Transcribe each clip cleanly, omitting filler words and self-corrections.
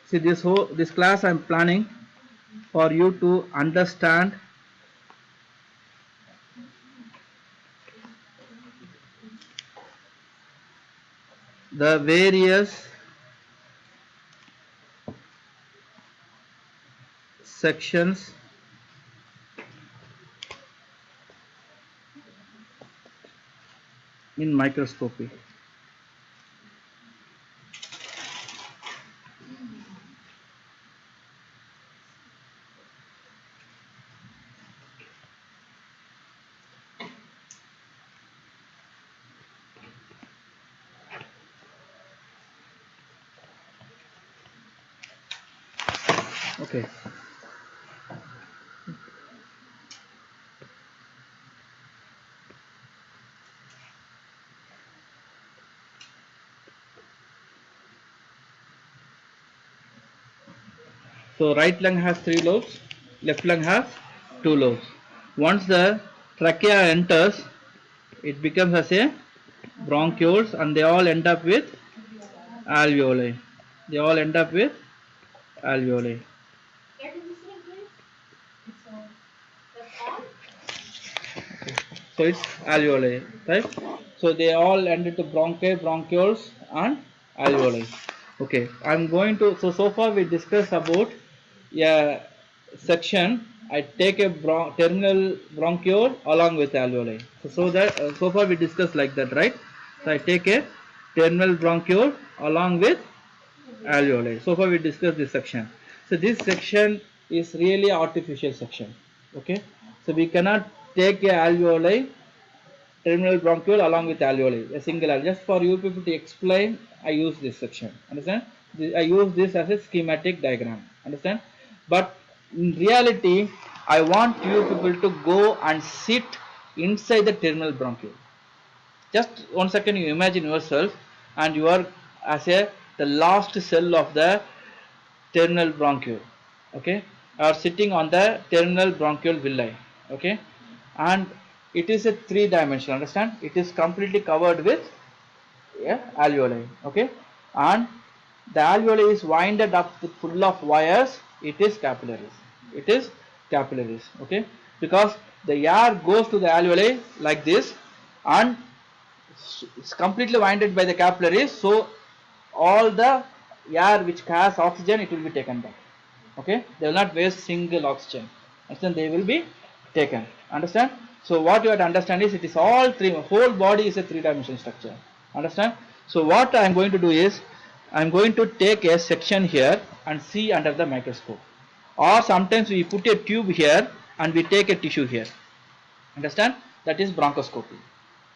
See, this class I am planning for you to understand the various sections in microscopy. Okay. So right lung has 3 lobes, left lung has 2 lobes. Once the trachea enters, it becomes as a bronchioles, and they all end up with alveoli. They all end up with alveoli. So it's alveoli, right? So they all end into bronchi, bronchioles, and alveoli. Okay, I'm going to. So far we discussed about a section. I take a terminal bronchiole along with alveoli. So far we discussed like that, right? So I take a terminal bronchiole along with alveoli. So far we discussed this section. So this section is really artificial section. Okay, so we cannot take a alveoli terminal bronchiole along with alveoli, a single alveoli. Just for you people to explain, I use this section. Understand? I use this as a schematic diagram. Understand? But in reality, I want you people to go and sit inside the terminal bronchiole. Just 1 second, you imagine yourself, and you are as a the last cell of the terminal bronchiole. Okay, are sitting on the terminal bronchiole villi. Okay, and it is a 3 dimensional. Understand? It is completely covered with alveoli. Okay, and the alveoli is winded up with full of wires. It is capillaries. It is capillaries. Okay, because the air goes to the alveoli like this, and it's completely winded by the capillaries. So all the air which has oxygen, it will be taken back. Okay, they will not waste single oxygen. Understand? They will be taken. Understand? So what you have to understand is, it is all three. Whole body is a 3 dimensional structure. Understand? So what I am going to do is, I am going to take a section here and see under the microscope, or sometimes we put a tube here and we take a tissue here. Understand? That is bronchoscopy.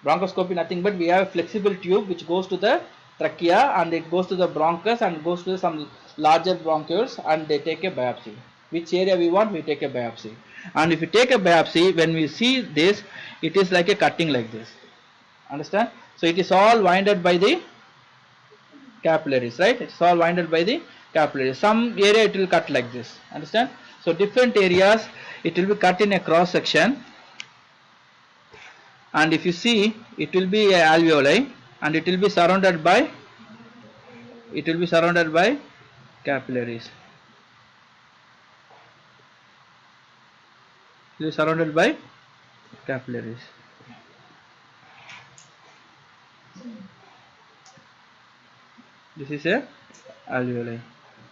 Bronchoscopy nothing but we have a flexible tube which goes to the trachea, and it goes to the bronchus and goes to some larger bronchioles, and they take a biopsy. Which area we want, we take a biopsy. And if you take a biopsy, when we see this, it is like a cutting like this. Understand? So it is all winded by the capillaries, right? It's all winded by the capillaries. Some area it will cut like this. Understand? So different areas it will be cut in a cross section, and if you see, it will be a alveoli, and it will be surrounded by capillaries. It is surrounded by capillaries. This is a alveoli.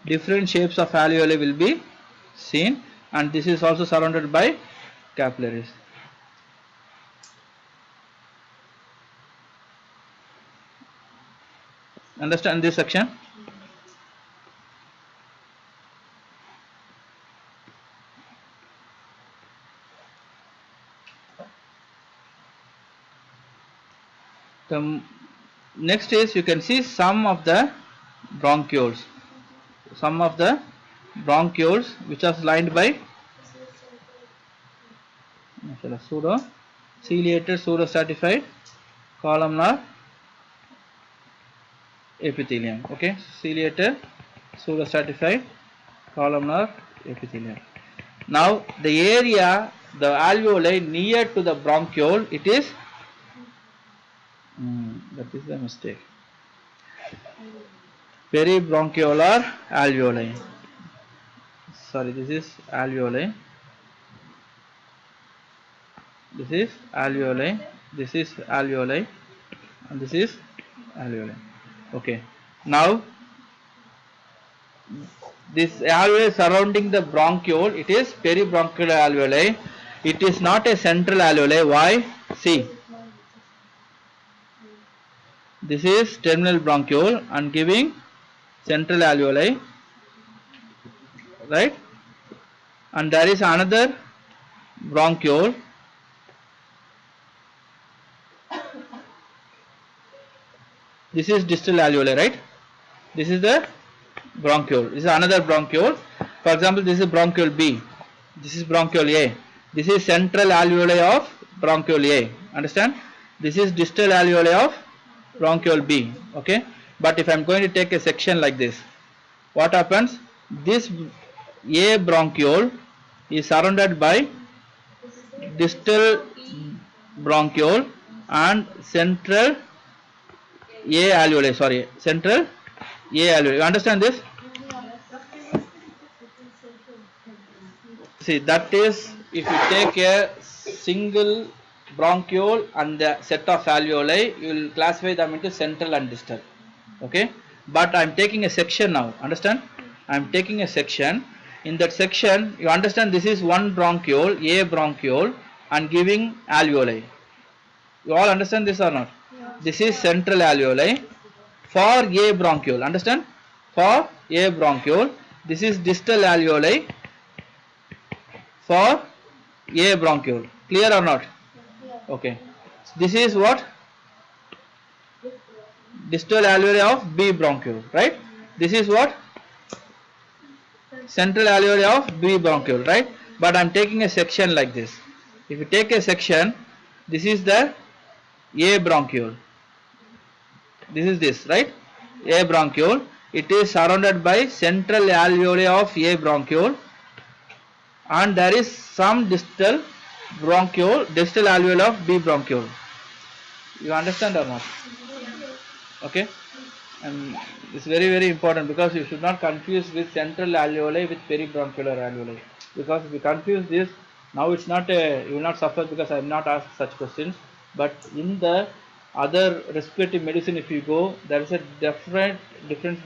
Different shapes of alveoli will be seen, and this is also surrounded by capillaries. Understand this section? The next is, you can see some of the bronchioles. Some of the bronchioles which are lined by pseudo ciliated, pseudo stratified columnar epithelium. Okay, ciliated, pseudo stratified columnar epithelium. Now the area, the alveoli near to the bronchiole, it is that is the mistake, peribronchiolar alveoli. Sorry, this is alveoli, this is alveoli, this is alveoli, and this is alveoli. Okay, now this alveoli surrounding the bronchiole, it is peribronchial alveoli. It is not a central alveoli. Why? See, this is terminal bronchiole and giving central alveoli, right? And there is another bronchiole. This is distal alveoli, right? This is the bronchiole. This is another bronchiole. For example, this is bronchiole B. This is bronchiole A. This is central alveoli of bronchiole A. Understand? This is distal alveoli of bronchiole B. Okay. But if I am going to take a section like this, what happens? This A bronchiole is surrounded by distal bronchiole and central A alveoli. Sorry, central A alveoli. You understand this? See, that is, if you take a single bronchiole and the set of alveoli, you will classify them into central and distal. Okay, but I am taking a section now. Understand? I am taking a section. In that section, you understand, this is one bronchiole, A bronchiole, and giving alveoli. You all understand this or not? Yeah. This is central alveoli for A bronchiole. Understand? For A bronchiole, this is distal alveoli for A bronchiole. Clear or not? Okay. This is what? Distal alveoli of B bronchiole, right? This is what? Central alveoli of B bronchiole, right? But I am taking a section like this. If you take a section, this is the A bronchiole. This is this, right? A bronchiole. It is surrounded by central alveoli of A bronchiole, and there is some distal bronchiole, distal alveoli of B bronchiole. You understand or not? Okay, and it's very important, because you should not confuse with central alveoli with peribronchial alveoli, because if you confuse this, now it's not a, you will not suffer, because I have not asked such questions, but in the other respiratory medicine, if you go, there is a difference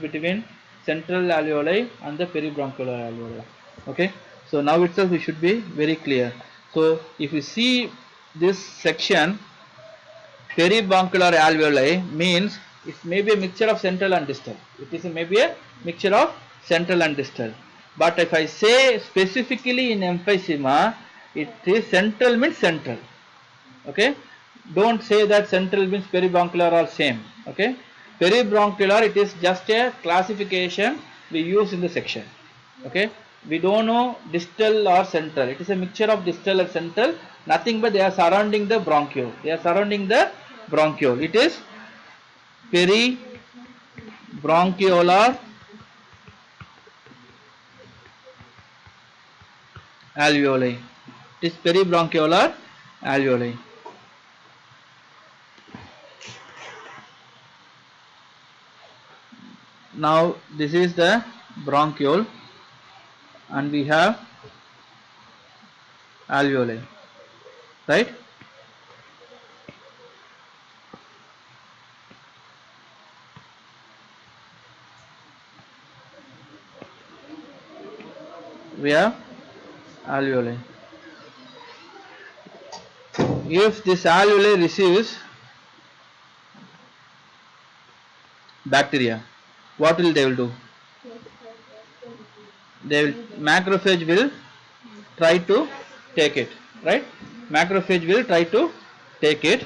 between central alveoli and the peribronchial alveoli. Okay, so now itself we should be very clear. So if you see this section, peribronchial alveoli means it may be a mixture of central and distal. It is maybe a mixture of central and distal. But if I say specifically in emphysema, it is central means central. Okay. Don't say that central means peribronchial are same. Okay. Peribronchial, it is just a classification we use in the section. Okay. We don't know distal or central. It is a mixture of distal and central. Nothing but they are surrounding the bronchiole. They are surrounding the bronchiole. It is peribronchiolar alveoli. It is peribronchiolar alveoli. Now this is the bronchiole and we have alveoli, right? We have alveoli. If this alveoli receives bacteria, what will they will do? They will, macrophage will try to take it, right? Macrophage will try to take it,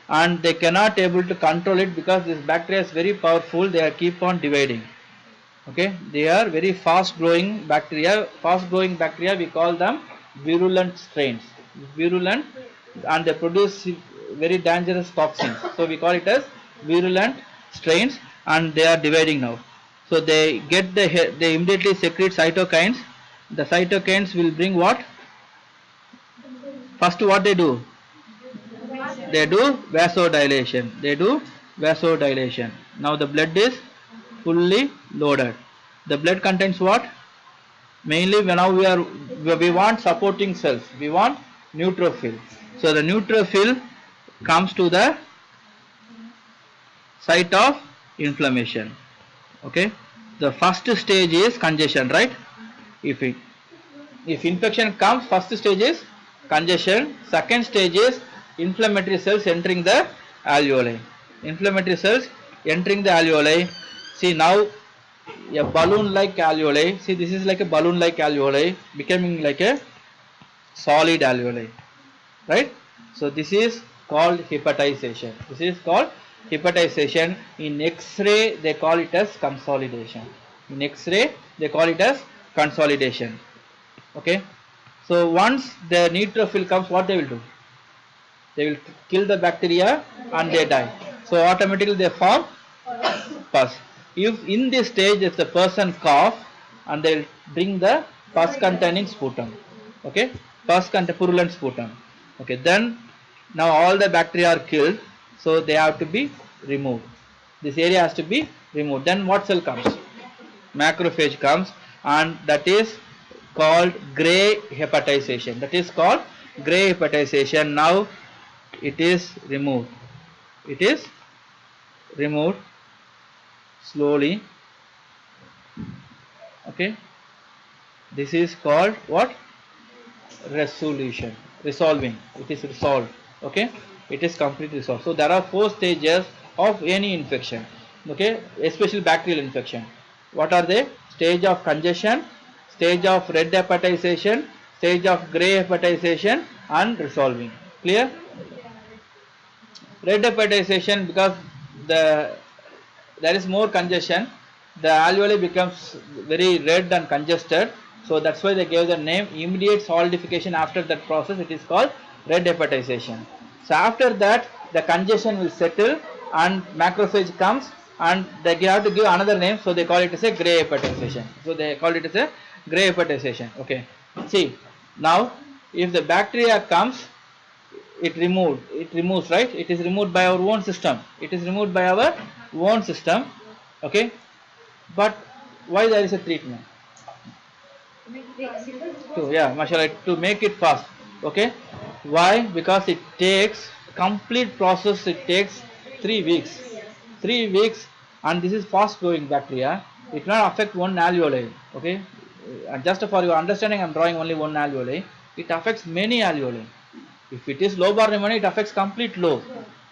and they cannot able to control it, because this bacteria is very powerful. They are keep on dividing. Okay, they are very fast growing bacteria. Fast growing bacteria, we call them virulent strains. Virulent, and they produce very dangerous toxins. So we call it as virulent strains, and they are dividing now. So they get they immediately secrete cytokines. The cytokines will bring what? First what they do? They do vasodilation. They do vasodilation. Now the blood is fully loaded. The blood contains what? Mainly when we want supporting cells. We want neutrophil. So the neutrophil comes to the site of inflammation. Okay. The first stage is congestion, right? If infection comes, first stage is congestion, second stage is inflammatory cells entering the alveoli. Inflammatory cells entering the alveoli. See now a balloon like alveoli. See, this is like a balloon like alveoli becoming like a solid alveoli, right? So this is called hepatization. This is called hepatization. In X-ray they call it as consolidation. In X-ray they call it as consolidation. Okay. So once the neutrophil comes, what they will do? They will kill the bacteria and they die. So automatically they form pus. If in this stage if the person cough and they will bring the pus containing sputum. Okay. Pus containing purulent sputum. Okay. Then now all the bacteria are killed. So they have to be removed. This area has to be removed. Then what cell comes? Macrophage comes, and that is called gray hepatization. That is called gray hepatization. Now it is removed. It is removed slowly. Okay. This is called what? Resolution. Resolving. It is resolved. Okay. It is completely resolved. So there are 4 stages of any infection. Okay. Especially bacterial infection. What are they? Stage of congestion, stage of red hepatization, stage of grey hepatization, and resolving. Clear? Red hepatization, because there is more congestion, the alveoli becomes very red and congested. So that's why they gave the name immediate solidification. After that process, it is called red hepatization. So after that, the congestion will settle and macrophage comes, and they have to give another name, so they call it as a gray hepatization. So they call it as a gray hepatization. Okay. See, now if the bacteria comes, it removes, right? It is removed by our own system. It is removed by our own system. Okay. But why there is a treatment? To make it fast. Okay. Why? Because it takes complete process. It takes 3 weeks. 3 weeks, and this is fast growing bacteria. It will not affect one alveoli. Okay. And just for your understanding, I am drawing only one alveoli. It affects many alveoli. If it is lobe or pneumonia, it affects complete lobe.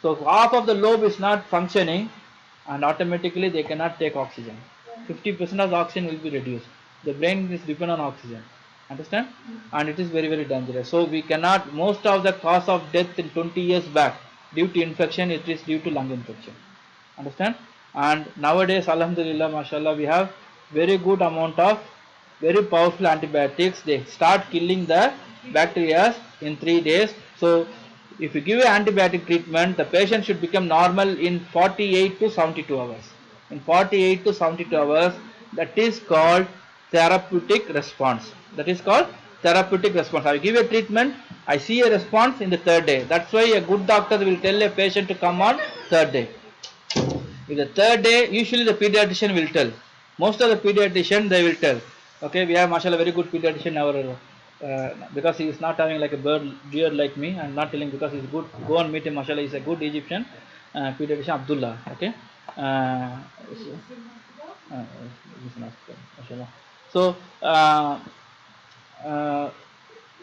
So half of the lobe is not functioning, and automatically they cannot take oxygen. 50% of the oxygen will be reduced. The brain is dependent on oxygen. Understand? And it is very, very dangerous. So we cannot, most of the cause of death in 20 years back due to infection, it is due to lung infection. Understand? And nowadays, alhamdulillah, mashallah, we have very good amount of very powerful antibiotics. They start killing the bacteria in 3 days. So if you give an antibiotic treatment, the patient should become normal in 48 to 72 hours. In 48 to 72 hours, that is called therapeutic response. That is called therapeutic response. I give a treatment, I see a response in the 3rd day. That's why a good doctor will tell a patient to come on 3rd day. In the 3rd day, usually the pediatrician will tell. Most of the pediatrician, they will tell. Okay, we have mashallah very good pediatrician our because he is not having like a beard like me. I am not telling because he is good. Go and meet him, mashallah. He is a good Egyptian pediatrician, Abdullah. Okay. So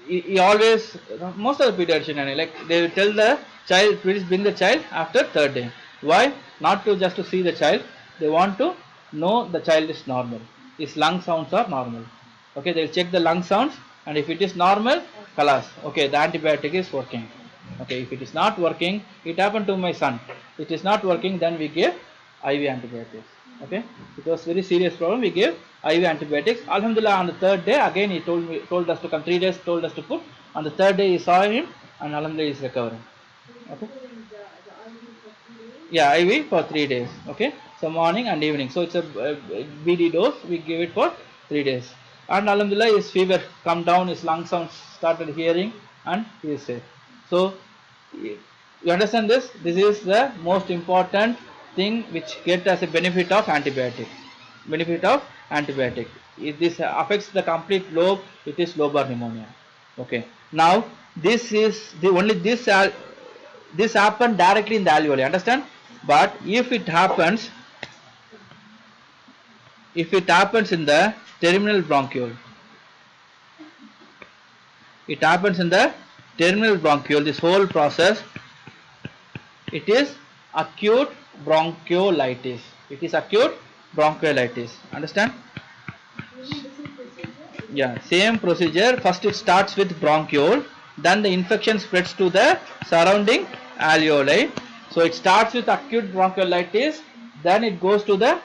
he always, most of the pediatrician, like they will tell the child, please bring the child after 3rd day. Why? Not to just to see the child. They want to know the child is normal. His lung sounds are normal. Okay, they will check the lung sounds, and if it is normal, kalas. Okay, the antibiotic is working. Okay, if it is not working, it happened to my son. It is not working, then we give IV antibiotics. Okay, it was very serious problem. We gave IV antibiotics. Alhamdulillah, on the 3rd day, again he told us to come. 3 days told us to put. On the 3rd day, he saw him, and alhamdulillah, he is recovering. Okay. Yeah, IV for 3 days. Okay, so morning and evening. So it's a BD dose. We give it for 3 days. And alhamdulillah, his fever come down. His lung sounds started hearing. and he is safe. So you understand this? This is the most important thing which get as a benefit of antibiotic. Benefit of antibiotic. If this affects the complete lobe, it is lobar pneumonia. Okay. Now this is the only this happen directly in the alveoli. Understand? But if it happens in the terminal bronchiole, it happens in the terminal bronchiole. This whole process, it is acute bronchiolitis. It is acute bronchiolitis. Understand? Yeah, same procedure. First it starts with bronchiole, then the infection spreads to the surrounding alveoli. So it starts with acute bronchiolitis, then it goes to the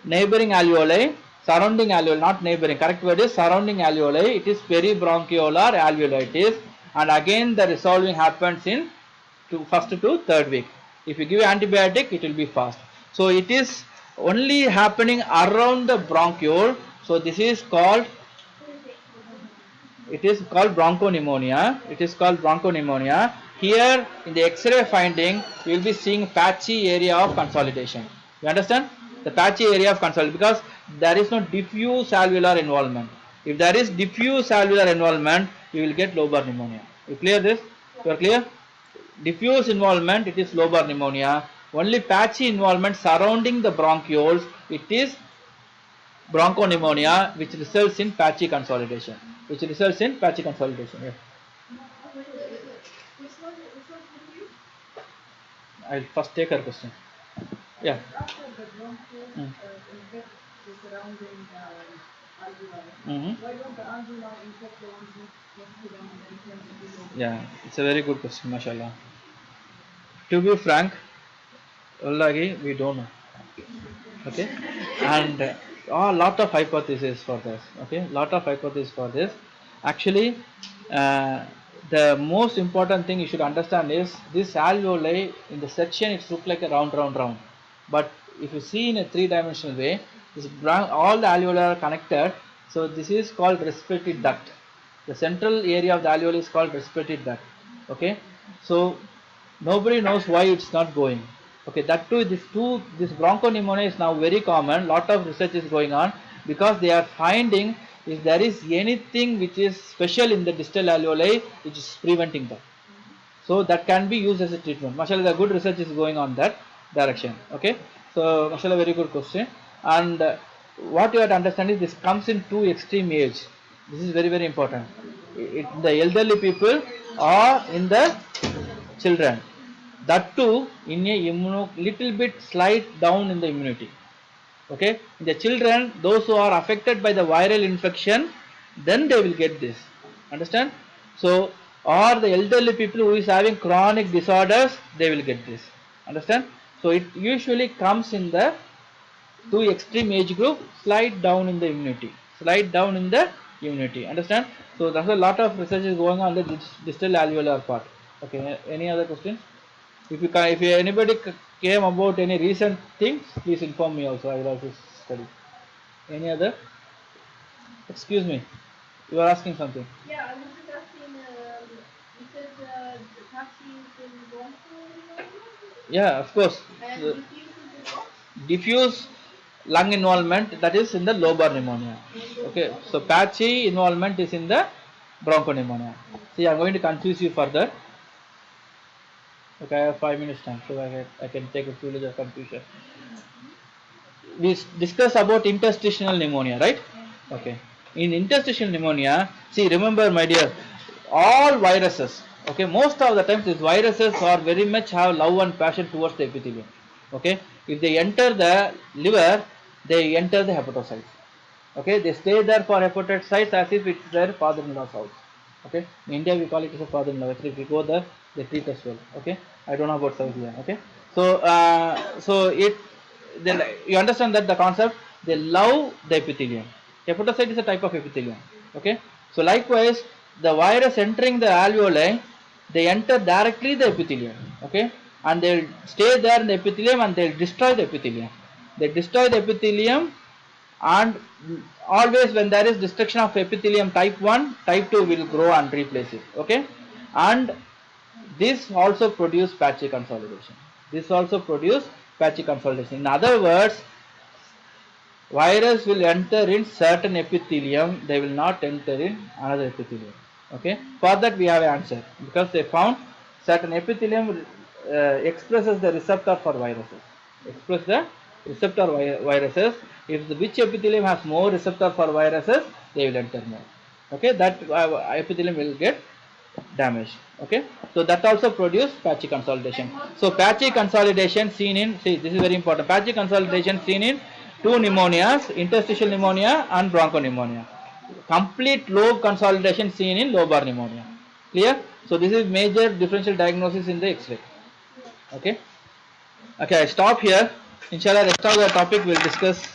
neighboring alveoli, surrounding alveoli, not neighboring, correct word is surrounding alveoli. It is peribronchiolar alveolitis, and again the resolving happens in first to third week. If you give antibiotic, it will be fast. So it is only happening around the bronchiole. So this is called, it is called bronchopneumonia. It is called bronchopneumonia. Here in the X-ray finding, you will be seeing patchy area of consolidation. You understand? The patchy area of consolidation, because there is no diffuse alveolar involvement. If there is diffuse alveolar involvement, you will get lobar pneumonia. You clear this? You are clear? Diffuse involvement, it is lobar pneumonia. Only patchy involvement surrounding the bronchioles, it is bronchopneumonia, which results in patchy consolidation. Yeah. I'll first take her question. Yeah. Mm. Yeah, it's a very good question, mashallah. To be frank, wallahi, we don't know. Okay, and a lot of hypotheses for this. Okay, lot of hypotheses for this. Actually, the most important thing you should understand is this alveoli in the section, it looks like a round, but if you see in a three-dimensional way, this all the alveoli are connected. So this is called respiratory duct. The central area of the alveoli is called respiratory duct. Okay, so nobody knows why it's not going. Okay, that too, this bronchopneumonia is now very common. Lot of research is going on, because they are finding if there is anything which is special in the distal alveoli which is preventing that. So that can be used as a treatment. Mashallah, the good research is going on that direction. Okay, so mashallah, very good question. And what you have to understand is this comes in two extreme age. This is very important. The elderly people or in the children. That too in a little bit slight down in the immunity. Okay, in the children, those who are affected by the viral infection, then they will get this. Understand? So, or the elderly people who is having chronic disorders, they will get this. Understand? So it usually comes in the two extreme age group, slight down in the immunity. Understand? So there's a lot of research is going on the distal alveolar part. Okay, any other questions? If anybody came about any recent things, please inform me also. I will also study. Any other? Excuse me. You are asking something. Yeah, I was just asking. You said the taxi is in Bronco. Yeah, of course. And Diffuse lung involvement, that is in the lobar pneumonia. Okay, so patchy involvement is in the bronchopneumonia. See, I am going to confuse you further. Okay, I have 5 minutes time, so I can take a privilege of confusion. We discussed about interstitial pneumonia, right? Okay. In interstitial pneumonia, see, remember, my dear, all viruses. Okay, most of the times these viruses are very much have love and passion towards the epithelium. Okay, if they enter the liver, they enter the hepatocytes. Okay, they stay there for hepatocytes as if it's their father-in-law's house. Okay, in India we call it as a father-in-law. Actually, if we go there, they treat us well. Okay, I don't know about South India. Okay, so then you understand that the concept, they love the epithelium. Hepatocyte is a type of epithelium. Okay, so likewise the virus entering the alveoli, they enter directly the epithelium. Okay, and they'll stay there in the epithelium and they'll destroy the epithelium. They destroy the epithelium and always when there is destruction of epithelium type 1, type 2 will grow and replace it. Okay, and this also produce patchy consolidation. This also produce patchy consolidation. In other words, virus will enter in certain epithelium, they will not enter in another epithelium. Okay, for that we have an answer, because they found certain epithelium expresses the receptor for viruses. Express the receptor viruses. If which epithelium has more receptor for viruses, they will enter more. Okay, that epithelium will get damaged. Okay, so that also produce patchy consolidation. So patchy consolidation seen in, see, this is very important, patchy consolidation seen in two pneumonias, interstitial pneumonia and bronchopneumonia. Complete lobe consolidation seen in lobar pneumonia. Clear? So this is major differential diagnosis in the X-ray. Okay, okay, I stop here. Inshallah, rest of the topic we'll discuss